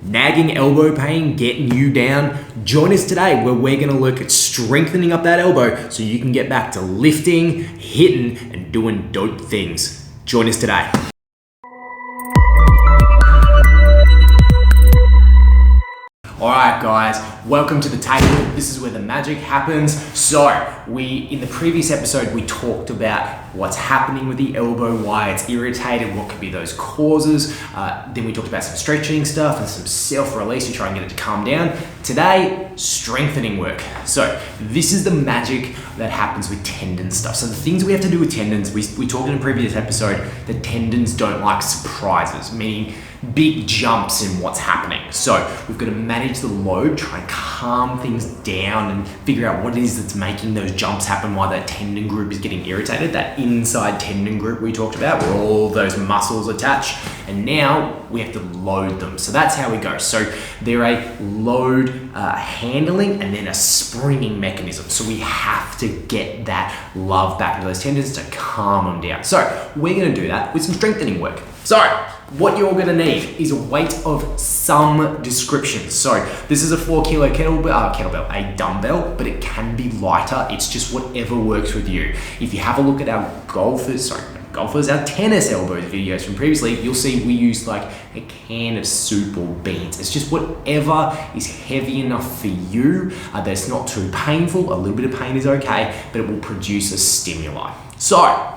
nagging elbow pain getting you down? Join us today where we're going to look at strengthening up that elbow so you can get back to lifting, hitting, and doing dope things. Join us today. Alright guys, welcome to the table. This is where the magic happens. So, in the previous episode, we talked about what's happening with the elbow, why it's irritated, what could be those causes. Then we talked about some stretching stuff and some self-release to try and get it to calm down. Today, strengthening work. So, this is the magic that happens with tendon stuff. So the things we have to do with tendons, we talked in a previous episode that tendons don't like surprises, meaning big jumps in what's happening. So we've got to manage the load, try and calm things down and figure out what it is that's making those jumps happen, why that tendon group is getting irritated, that inside tendon group we talked about where all those muscles attach. And now we have to load them. So that's how we go. So they're a load handling and then a springing mechanism. So we have to get that love back into those tendons to calm them down. So we're going to do that with some strengthening work. So what you're going to need is a weight of some description. So this is a 4 kilo kettlebell, a dumbbell, but it can be lighter. It's just whatever works with you. If you have a look at our our tennis elbows videos from previously, you'll see we use like a can of soup or beans. It's just whatever is heavy enough for you that it's not too painful. A little bit of pain is okay, but it will produce a stimuli. So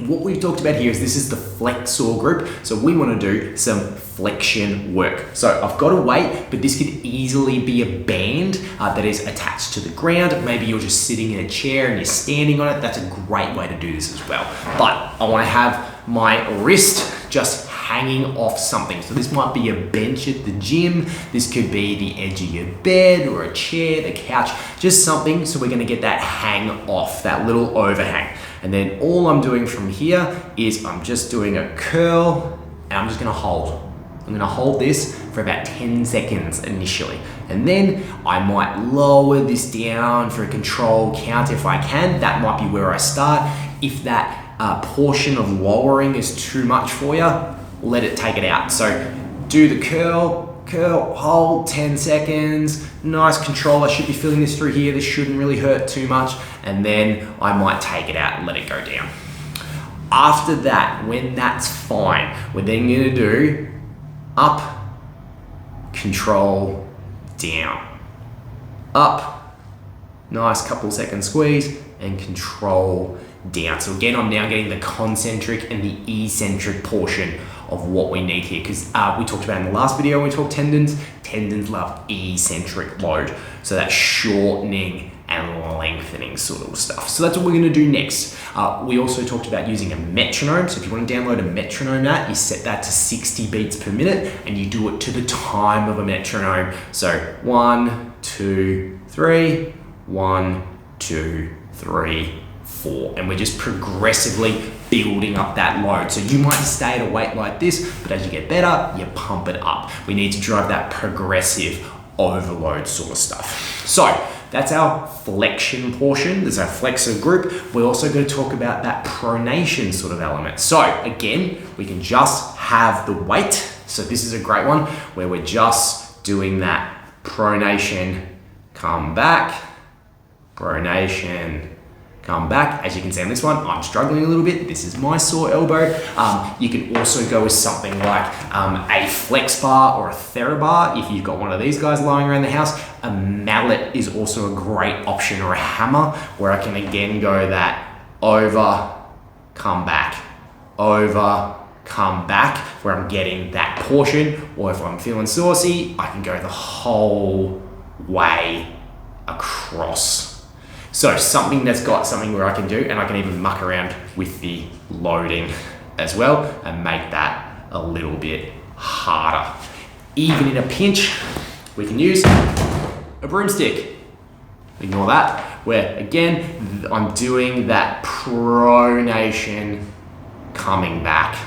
what we've talked about here is this is the flexor group. So we want to do some flexion work. So I've got a weight, but this could easily be a band that is attached to the ground. Maybe you're just sitting in a chair and you're standing on it. That's a great way to do this as well. But I want to have my wrist just hanging off something. So this might be a bench at the gym. This could be the edge of your bed or a chair, the couch, just something. So we're going to get that hang off, that little overhang. And then all I'm doing from here is I'm just doing a curl and I'm just going to hold. I'm going to hold this for about 10 seconds initially. And then I might lower this down for a control count if I can. That might be where I start. If that portion of lowering is too much for you, let it take it out. So do the curl, hold 10 seconds, nice control. I should be feeling this through here. This shouldn't really hurt too much. And then I might take it out and let it go down. After that, when that's fine, we're then gonna do up, control, down. Up, nice couple second squeeze, and control, down. So again, I'm now getting the concentric and the eccentric portion of what we need here, because we talked about in the last video when we talked tendons love eccentric load, so that's shortening and lengthening sort of stuff. So that's what we're going to do next. We also talked about using a metronome. So if you want to download a metronome app, you set that to 60 beats per minute and you do it to the time of a metronome. So 1, 2, 3, 1, 2, 3, 4, and we're just progressively building up that load. So you might stay at a weight like this, but as you get better, you pump it up. We need to drive that progressive overload sort of stuff. So that's our flexion portion. There's our flexor group. We're also going to talk about that pronation sort of element. So again, we can just have the weight. So this is a great one where we're just doing that pronation, come back, pronation, come back. As you can see on this one, I'm struggling a little bit. This is my sore elbow. You can also go with something like a flex bar or a TheraBar. If you've got one of these guys lying around the house, a mallet is also a great option, or a hammer, where I can again go that over, come back, over, come back, where I'm getting that portion. Or if I'm feeling saucy, I can go the whole way across. So something that's got something where I can do, and I can even muck around with the loading as well and make that a little bit harder. Even in a pinch, we can use a broomstick. Ignore that, where again, I'm doing that pronation, coming back,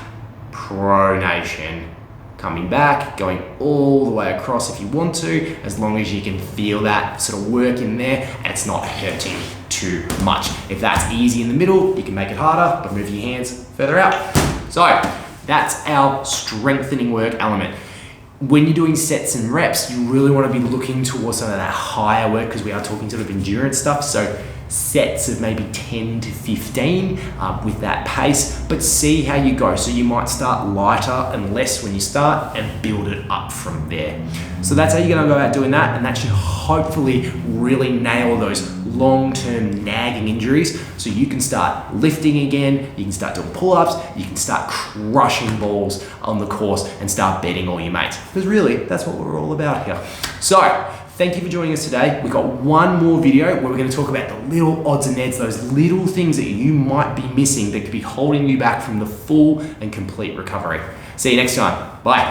pronation, coming back, going all the way across if you want to, as long as you can feel that sort of work in there and it's not hurting too much. If that's easy in the middle, you can make it harder, but move your hands further out. So that's our strengthening work element. when you're doing sets and reps, you really want to be looking towards some of that higher work because we are talking sort of endurance stuff. So sets of maybe 10 to 15 with that pace, but see how you go. So you might start lighter and less when you start and build it up from there. So that's how you're going to go about doing that, and that should hopefully really nail those long-term nagging injuries so you can start lifting again, you can start doing pull-ups, you can start crushing balls on the course and start betting all your mates, because really that's what we're all about here. So thank you for joining us today. We've got one more video where we're going to talk about the little odds and ends, those little things that you might be missing that could be holding you back from the full and complete recovery. See you next time. Bye.